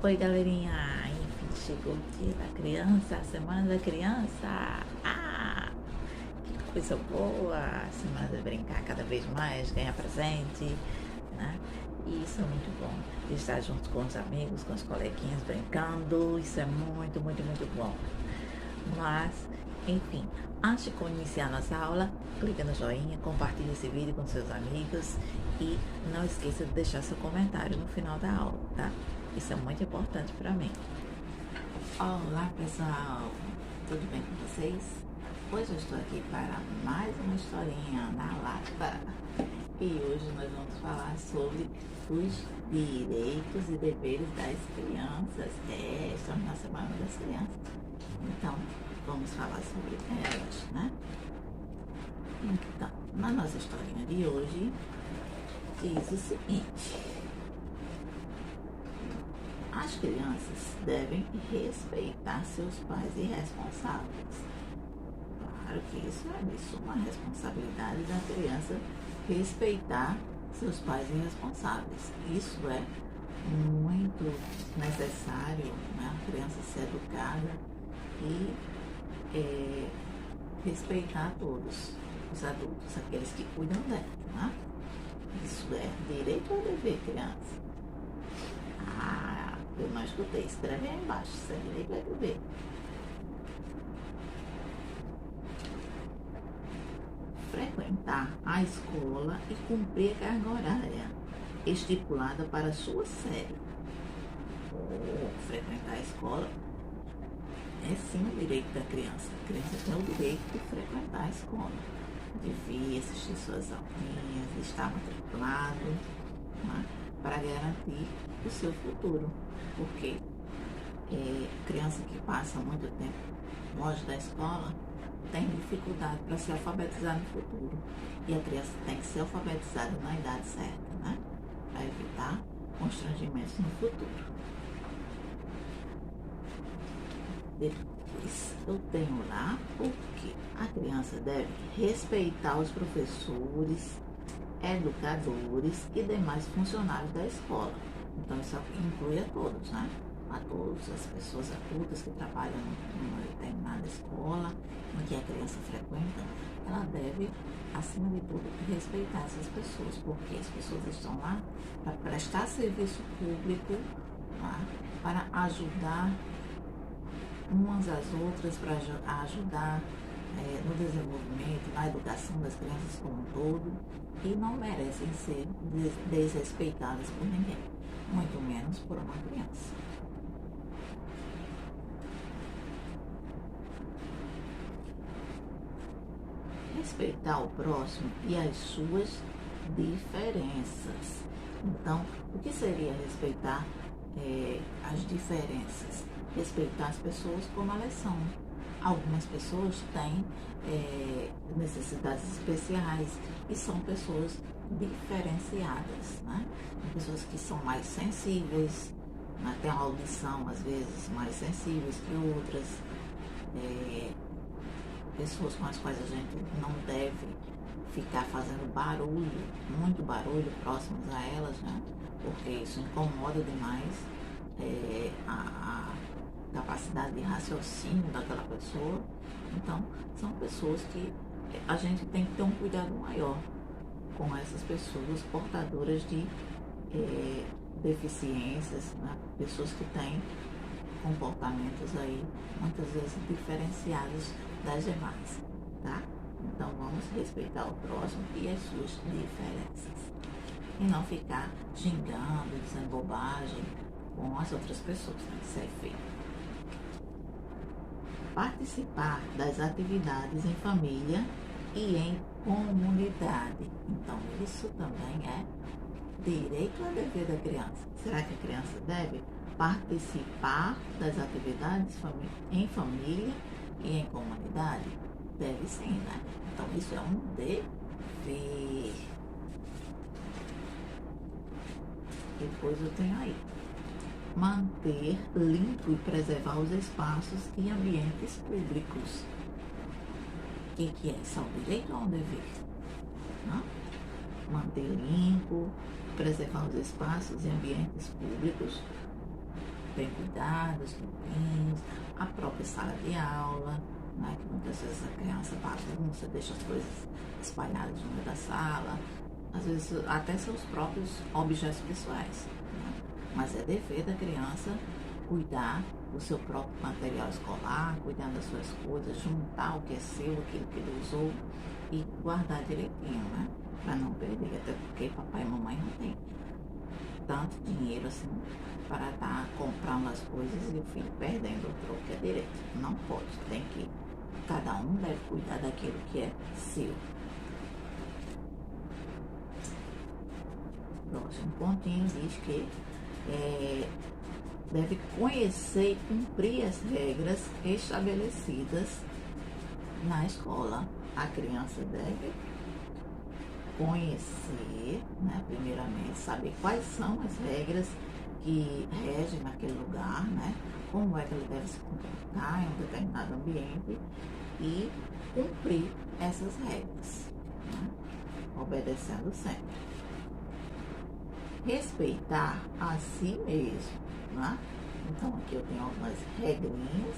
Oi, galerinha! Enfim, chegou o dia da criança, a semana da criança. Ah, que coisa boa! A semana de brincar cada vez mais, ganhar presente, né? E isso é muito bom. Estar junto com os amigos, com os coleguinhas brincando, isso é muito, muito, muito bom. Mas, enfim, antes de iniciar nossa aula, clica no joinha, compartilhe esse vídeo com seus amigos e não esqueça de deixar seu comentário no final da aula, tá? Isso é muito importante para mim. Olá, pessoal! Tudo bem com vocês? Hoje eu estou aqui para mais uma historinha na lata. E hoje nós vamos falar sobre os direitos e deveres das crianças. Estamos na Semana das Crianças. Então, vamos falar sobre elas, né? Então, na nossa historinha de hoje, diz o seguinte: as crianças devem respeitar seus pais e responsáveis. Claro que isso é de suma responsabilidade da criança respeitar seus pais e responsáveis. Isso é muito necessário, né? A criança ser educada e respeitar todos os adultos, aqueles que cuidam dela, né? Isso é direito ou dever, criança? Ah, eu não escutei. Escreve aí embaixo, se é direito ou dever. Frequentar a escola e cumprir a carga horária estipulada para a sua série. Frequentar a escola é sim o direito da criança. A criança tem o direito de frequentar a escola, de vir assistir suas aulinhas, de estar matriculado, né, para garantir o seu futuro. Porque criança que passa muito tempo longe da escola tem dificuldade para se alfabetizar no futuro. E a criança tem que ser alfabetizada na idade certa, né? Para evitar constrangimentos no futuro. Depois eu tenho lá porque a criança deve respeitar os professores, educadores e demais funcionários da escola. Então isso inclui a todos, né? A todas as pessoas adultas que trabalham numa determinada escola em que a criança frequenta, ela deve, acima de tudo, respeitar essas pessoas, porque as pessoas estão lá para prestar serviço público, tá? Para ajudar umas às outras, para ajudar no desenvolvimento, na educação das crianças como um todo, e não merecem ser desrespeitadas por ninguém, muito menos por uma criança. Respeitar o próximo e as suas diferenças. Então, o que seria respeitar as diferenças? Respeitar as pessoas como elas são. Algumas pessoas têm necessidades especiais e são pessoas diferenciadas, né? Tem pessoas que são mais sensíveis, né? Tem uma audição às vezes mais sensíveis que outras. Pessoas com as quais a gente não deve ficar fazendo barulho, muito barulho próximos a elas, né? Porque isso incomoda demais a capacidade de raciocínio daquela pessoa. Então, são pessoas que a gente tem que ter um cuidado maior com essas pessoas portadoras de deficiências, né? Pessoas que têm comportamentos aí muitas vezes diferenciados das demais, tá? Então vamos respeitar o próximo e as suas diferenças e não ficar xingando, dizendo bobagem com as outras pessoas, né? Isso é feio. Participar das atividades em família e em comunidade. Então isso também é direito ou dever da criança. Será que a criança deve participar das atividades em família e em comunidade? Deve sim, né? Então isso é um dever. Depois eu tenho aí: manter limpo e preservar os espaços e ambientes públicos. O que é? Isso é um direito ou um dever? Não? Manter limpo, preservar os espaços e ambientes públicos bem cuidadas, limpinhos, a própria sala de aula, né, que muitas vezes a criança bagunça, deixa as coisas espalhadas no meio da sala, às vezes até seus próprios objetos pessoais, né? Mas é dever da criança cuidar do seu próprio material escolar, cuidar das suas coisas, juntar o que é seu, aquilo que ele usou e guardar direitinho, né? Para não perder, até porque papai e mamãe não tem tanto dinheiro assim para estar comprando as coisas e o filho perdendo o troco é direito. Não pode, tem que, cada um deve cuidar daquilo que é seu. Próximo pontinho diz que deve conhecer e cumprir as regras estabelecidas na escola. A criança deve conhecer, né, primeiramente, saber quais são as regras que regem naquele lugar, né, como é que ele deve se comportar em um determinado ambiente e cumprir essas regras, né, obedecendo sempre. Respeitar a si mesmo, né? Então aqui eu tenho algumas regrinhas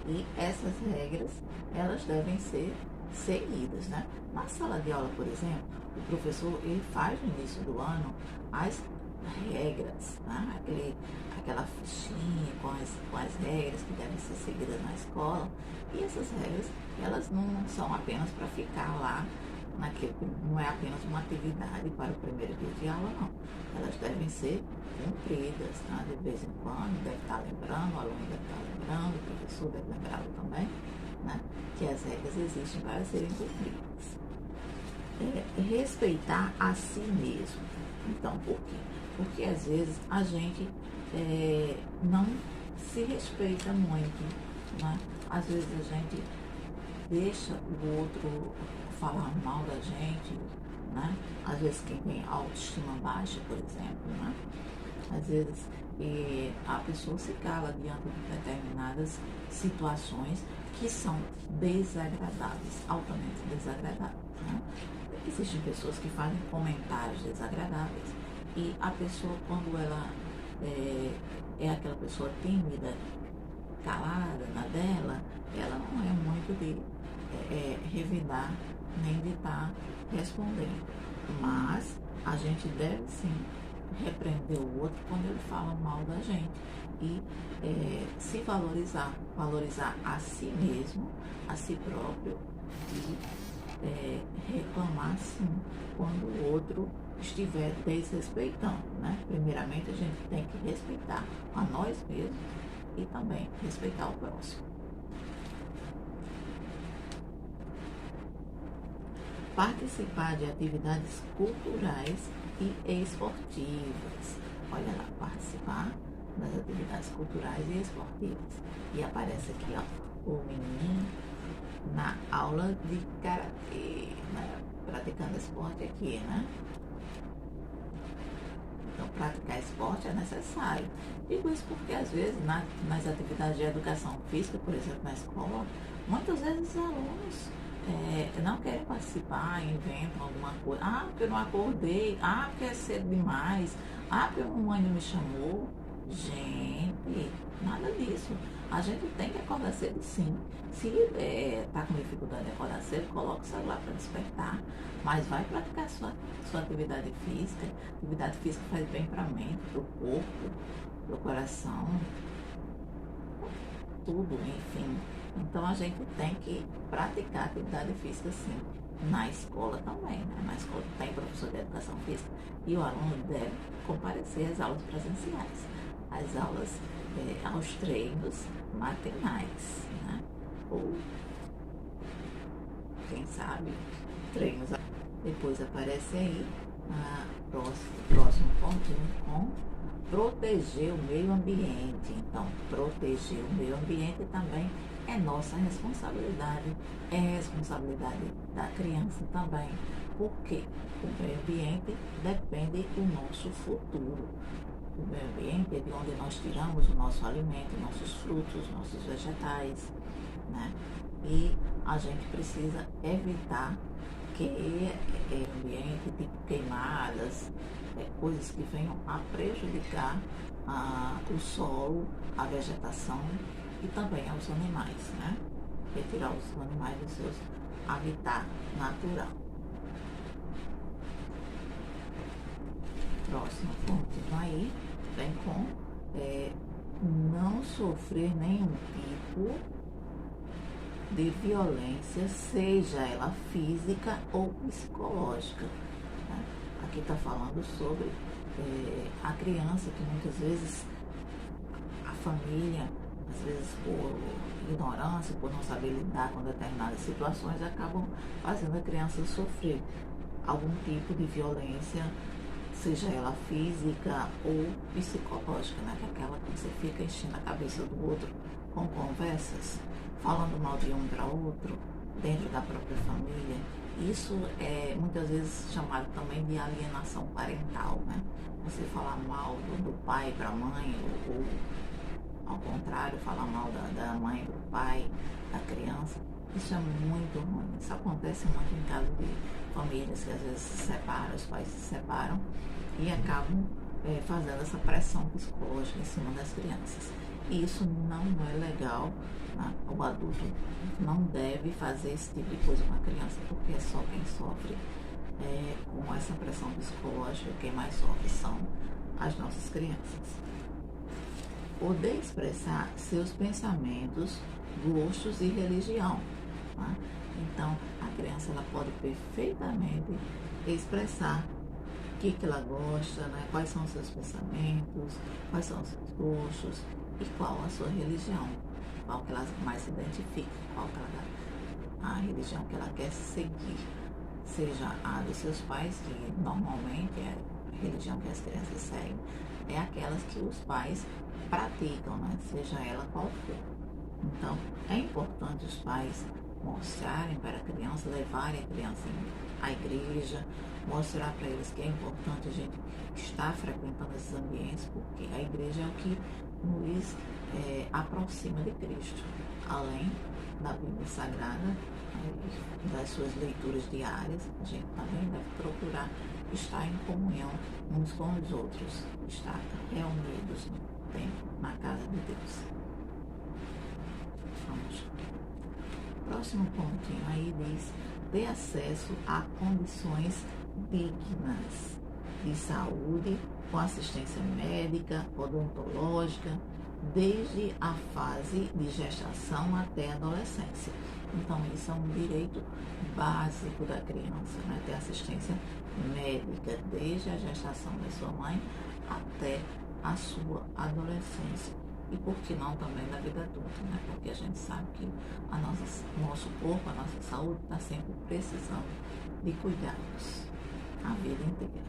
e essas regras elas devem ser seguidas, né? Na sala de aula, por exemplo, o professor ele faz no início do ano as regras, né? Aquela fichinha com as regras que devem ser seguidas na escola, e essas regras elas não são apenas para ficar lá não é apenas uma atividade para o primeiro dia de aula, não. Elas devem ser cumpridas, né? De vez em quando, deve estar lembrando, o aluno deve estar lembrando, o professor deve lembrá-lo também, né? Que as regras existem para serem cumpridas. Respeitar a si mesmo. Então, por quê? Porque às vezes a gente não se respeita muito, né? Às vezes a gente deixa o outro falar mal da gente, né? Às vezes quem tem autoestima baixa, por exemplo, né? Às vezes a pessoa se cala diante de determinadas situações que são desagradáveis, altamente desagradáveis, né? Existem pessoas que fazem comentários desagradáveis e a pessoa, quando ela é aquela pessoa tímida, calada na dela, ela não é muito de revidar nem de estar respondendo, mas a gente deve sim repreender o outro quando ele fala mal da gente e se valorizar a si mesmo, a si próprio e reclamar sim quando o outro estiver desrespeitando, né? Primeiramente a gente tem que respeitar a nós mesmos e também respeitar o próximo. Participar de atividades culturais e esportivas. Olha lá, participar das atividades culturais e esportivas. E aparece aqui, ó, o menino na aula de karatê, né? Praticando esporte aqui, né? Então, praticar esporte é necessário. Digo isso porque, às vezes, nas atividades de educação física, por exemplo, na escola, muitas vezes os alunos não querem participar, inventam alguma coisa. Ah, porque eu não acordei. Ah, porque é cedo demais. Ah, porque a mamãe não me chamou. Gente, nada disso. A gente tem que acordar cedo, sim. Se está com dificuldade de acordar cedo, coloca o celular para despertar. Mas vai praticar sua atividade física. Atividade física faz bem para a mente, para o corpo, para o coração. Tudo, enfim. Então a gente tem que praticar atividade física, sim. Na escola também, né? Na escola tem professor de educação física e o aluno deve comparecer às aulas presenciais, às aulas, aos treinos matinais, né? Ou, quem sabe, treinos. Depois aparece aí próximo pontinho com proteger o meio ambiente. Então, proteger o meio ambiente também é nossa responsabilidade, é responsabilidade da criança também, porque o meio ambiente depende do nosso futuro. O meio ambiente é de onde nós tiramos o nosso alimento, nossos frutos, nossos vegetais, né? E a gente precisa evitar que ambiente, tipo queimadas, coisas que venham a prejudicar o solo, a vegetação e também aos animais, né? Retirar os animais dos seus habitat natural. Próximo ponto aí, vem com não sofrer nenhum tipo de violência, seja ela física ou psicológica. Né? Aqui está falando sobre a criança, que muitas vezes a família, às vezes por ignorância, por não saber lidar com determinadas situações, acabam fazendo a criança sofrer algum tipo de violência, seja ela física ou psicológica, né? Que é aquela que você fica enchendo a cabeça do outro com conversas, falando mal de um para outro, dentro da própria família. Isso é muitas vezes chamado também de alienação parental, né? Você falar mal do pai para a mãe, ou ao contrário, falar mal da mãe para o pai, da criança. Isso é muito ruim. Isso acontece muito em casos de famílias que às vezes se separam, os pais se separam e acabam fazendo essa pressão psicológica em cima das crianças. E isso não é legal, né? O adulto não deve fazer esse tipo de coisa com a criança, porque é só quem sofre com essa pressão psicológica, quem mais sofre são as nossas crianças. Poder expressar seus pensamentos, gostos e religião. Tá? Então, a criança ela pode perfeitamente expressar o que ela gosta, né? Quais são os seus pensamentos, quais são os seus gostos e qual a sua religião, qual que ela mais se identifica, qual que a religião que ela quer seguir, seja a dos seus pais, que normalmente é a religião que as crianças seguem, é aquelas que os pais praticam, né? Seja ela qual for. Então, é importante os pais mostrarem para a criança, levarem a criança à igreja, mostrar para eles que é importante a gente estar frequentando esses ambientes, porque a igreja é o que nos aproxima de Cristo, além da Bíblia Sagrada, das suas leituras diárias. A gente também deve procurar estar em comunhão uns com os outros, estar reunidos no templo, na casa de Deus. Vamos. Próximo pontinho aí diz: ter acesso a condições dignas de saúde, com assistência médica, odontológica, desde a fase de gestação até a adolescência. Então, isso é um direito básico da criança, né? Ter assistência médica desde a gestação da sua mãe até a sua adolescência. E por que não também na vida adulta, né? Porque a gente sabe que o nosso corpo, a nossa saúde está sempre precisando de cuidados a vida inteira.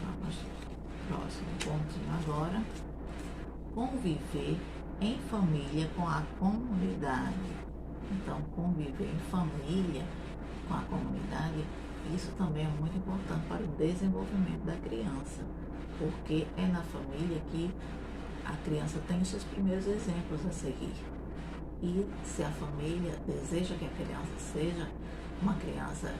Vamos próximo pontinho agora. Conviver em família com a comunidade. Então, conviver em família com a comunidade, isso também é muito importante para o desenvolvimento da criança, porque é na família que a criança tem os seus primeiros exemplos a seguir. E se a família deseja que a criança seja uma criança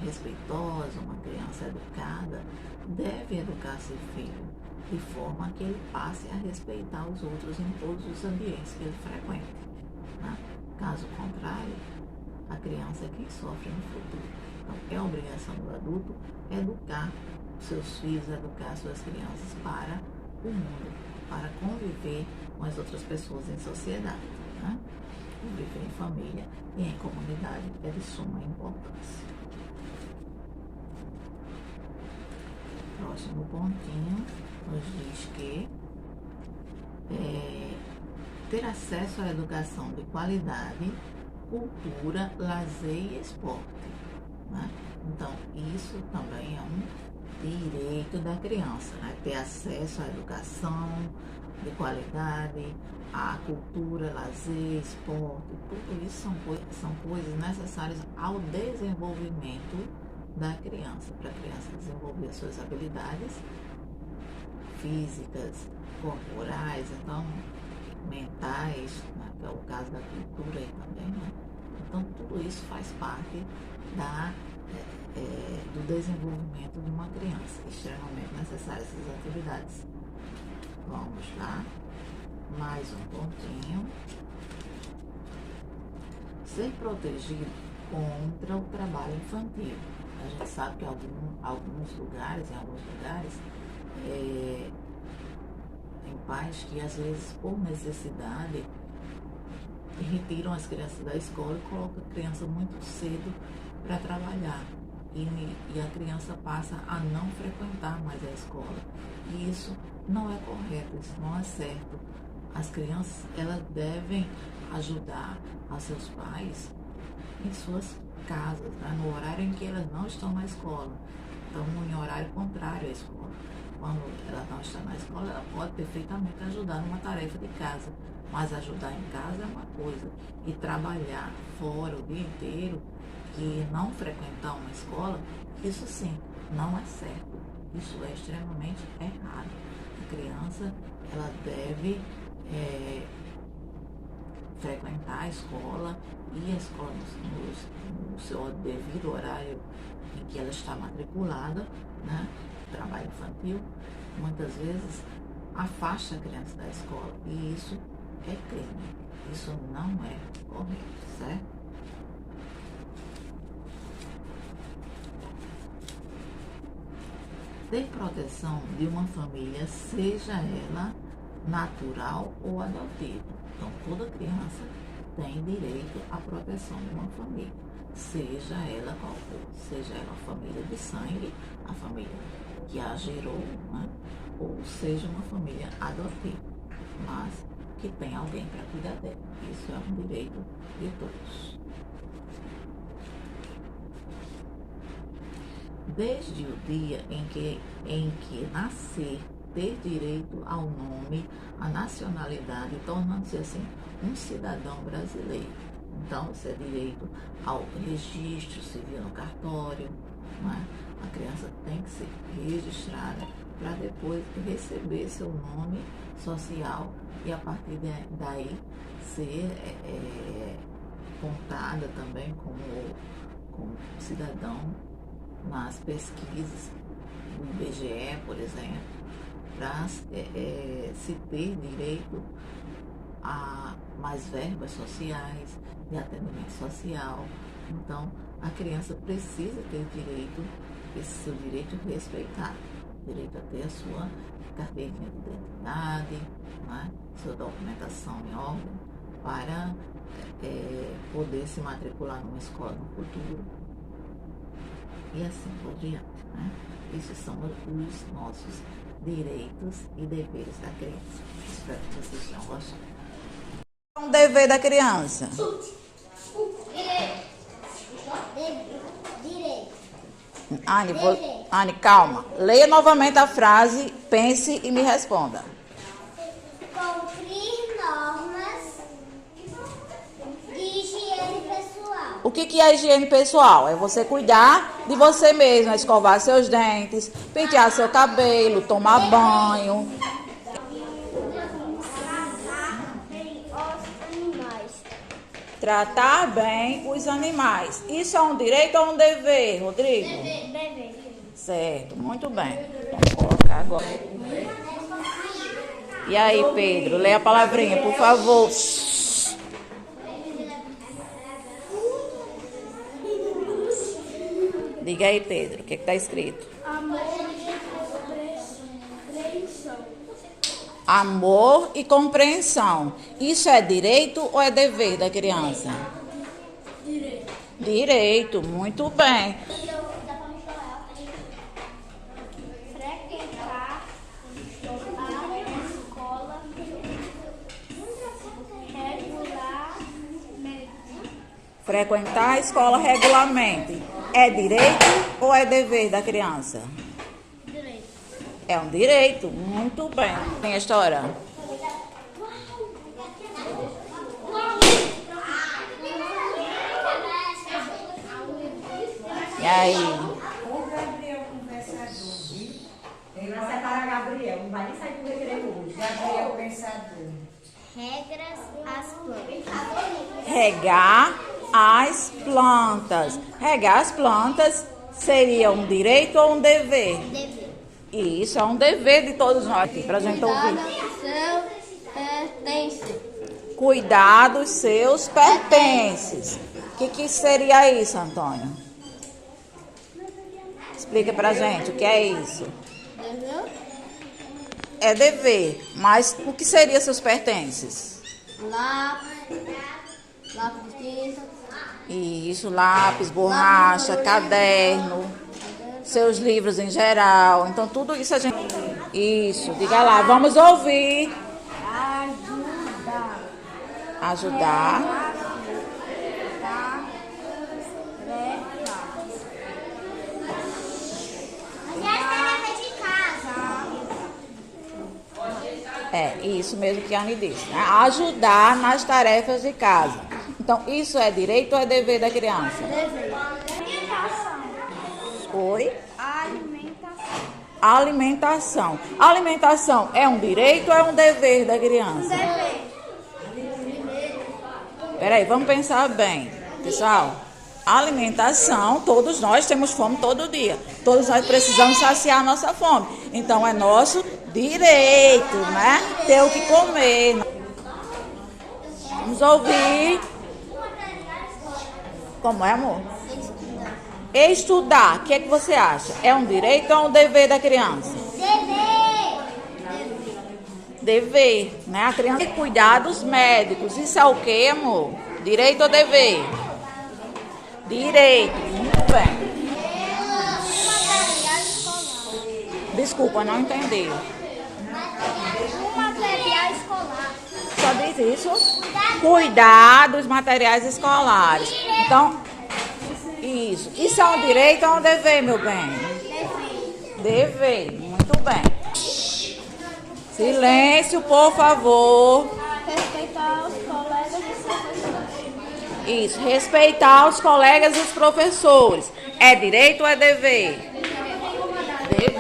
respeitosa, uma criança educada, deve educar seu filho de forma que ele passe a respeitar os outros em todos os ambientes que ele frequente. Né? Caso contrário, a criança é quem sofre no futuro. Então, é obrigação do adulto educar seus filhos, educar suas crianças para o mundo, para conviver com as outras pessoas em sociedade. Né? Conviver em família e em comunidade é de suma importância. Próximo pontinho nos diz que ter acesso à educação de qualidade, cultura, lazer e esporte. Né? Então, isso também é um direito da criança, né? Ter acesso à educação de qualidade, à cultura, lazer, esporte, tudo isso são coisas necessárias ao desenvolvimento da criança, para a criança desenvolver as suas habilidades físicas, corporais, então mentais, né? Que é o caso da cultura aí também, né? Então, tudo isso faz parte do desenvolvimento de uma criança, extremamente necessárias essas atividades. Vamos lá, mais um pontinho. Ser protegido contra o trabalho infantil. A gente sabe que em alguns lugares, tem pais que às vezes por necessidade retiram as crianças da escola e colocam a criança muito cedo para trabalhar. E a criança passa a não frequentar mais a escola. E isso não é correto, isso não é certo. As crianças, elas devem ajudar a seus pais em suas casas, né? No horário em que elas não estão na escola. Então, em horário contrário à escola. Quando ela não está na escola, ela pode perfeitamente ajudar numa tarefa de casa. Mas ajudar em casa é uma coisa. E trabalhar fora o dia inteiro e não frequentar uma escola, isso sim, não é certo. Isso é extremamente errado. A criança, ela deve frequentar a escola e a escola no seu devido horário em que ela está matriculada, né? Trabalho infantil, muitas vezes afasta a criança da escola e isso é crime, isso não é correto, certo? Ter proteção de uma família, seja ela natural ou adotiva. Então, toda criança tem direito à proteção de uma família, seja ela qual for, seja ela a família de sangue, a família que a gerou, né? Ou seja uma família adotiva, mas que tem alguém para cuidar dela. Isso é um direito de todos. Desde o dia em que nascer, ter direito ao nome, à nacionalidade, tornando-se assim um cidadão brasileiro. Então, você é direito ao registro civil no cartório, né? A criança tem que ser registrada para depois receber seu nome social e a partir daí ser contada também como cidadão nas pesquisas do IBGE, por exemplo, para se ter direito a mais verbas sociais, de atendimento social. Então, a criança precisa ter direito, esse seu direito respeitado, direito a ter a sua carteirinha de identidade, né? Sua documentação em ordem, para poder se matricular numa escola no futuro. E assim por diante, né? Esses são os nossos direitos e deveres da criança. Espero que vocês tenham gostado. Um dever da criança. Direito. Anne, calma. Leia novamente a frase, pense e me responda. Cumprir normas de higiene pessoal. O que é higiene pessoal? É você cuidar de você mesmo, escovar seus dentes, pentear seu cabelo, tomar banho. Tratar bem os animais. Isso é um direito ou um dever, Rodrigo? Dever. Certo, muito bem. Vamos colocar agora. E aí, Pedro, leia a palavrinha, por favor. Diga aí, Pedro, o que está escrito? Amor e compreensão. Isso é direito ou é dever da criança? Direito. Direito, muito bem. Frequentar a escola regularmente. Frequentar a escola regularmente. É direito ou é dever da criança? Direito. É um direito, muito bem. Tem a história? E aí? O Gabriel conversador, viu? Ele vai separar Gabriel, não vai nem sair do recreio hoje. Gabriel pensador. Regras às plantas. Regar as plantas. Regar as plantas seria um direito ou um dever? Dever. Isso é um dever de todos nós aqui, pra gente ouvir. Seu pertence. Cuidar dos seus pertences. O que seria isso, Antônio? Explica pra gente o que é isso. Entendeu? É dever, mas o que seria seus pertences? Lápis de tinta. Isso, lápis, borracha, caderno, seus livros em geral. Então tudo isso a gente... Isso, diga lá, vamos ouvir. Ajudar. E as tarefas de casa? É, isso mesmo que a Anne disse, né? Ajudar nas tarefas de casa. Então, isso é direito ou é dever da criança? Dever. Alimentação. Oi? Alimentação. Alimentação. Alimentação é um direito ou é um dever da criança? Dever. Peraí, vamos pensar bem. Pessoal, alimentação, todos nós temos fome todo dia. Todos nós precisamos saciar a nossa fome. Então, é nosso direito, né? Ter o que comer. Vamos ouvir. Como é, amor? Estudar. O que é que você acha? É um direito ou é um dever da criança? Dever, né? A criança tem que cuidar dos médicos. Isso é o quê, amor? Direito ou dever? Direito. Muito bem. Desculpa, não entendi. Um material escolar. Só diz isso? Cuidar dos materiais escolares. Então, isso. Isso é um direito ou um dever, meu bem? Dever. Muito bem. Silêncio, por favor. Respeitar os colegas e professores. Isso, respeitar os colegas e os professores. É direito ou é dever?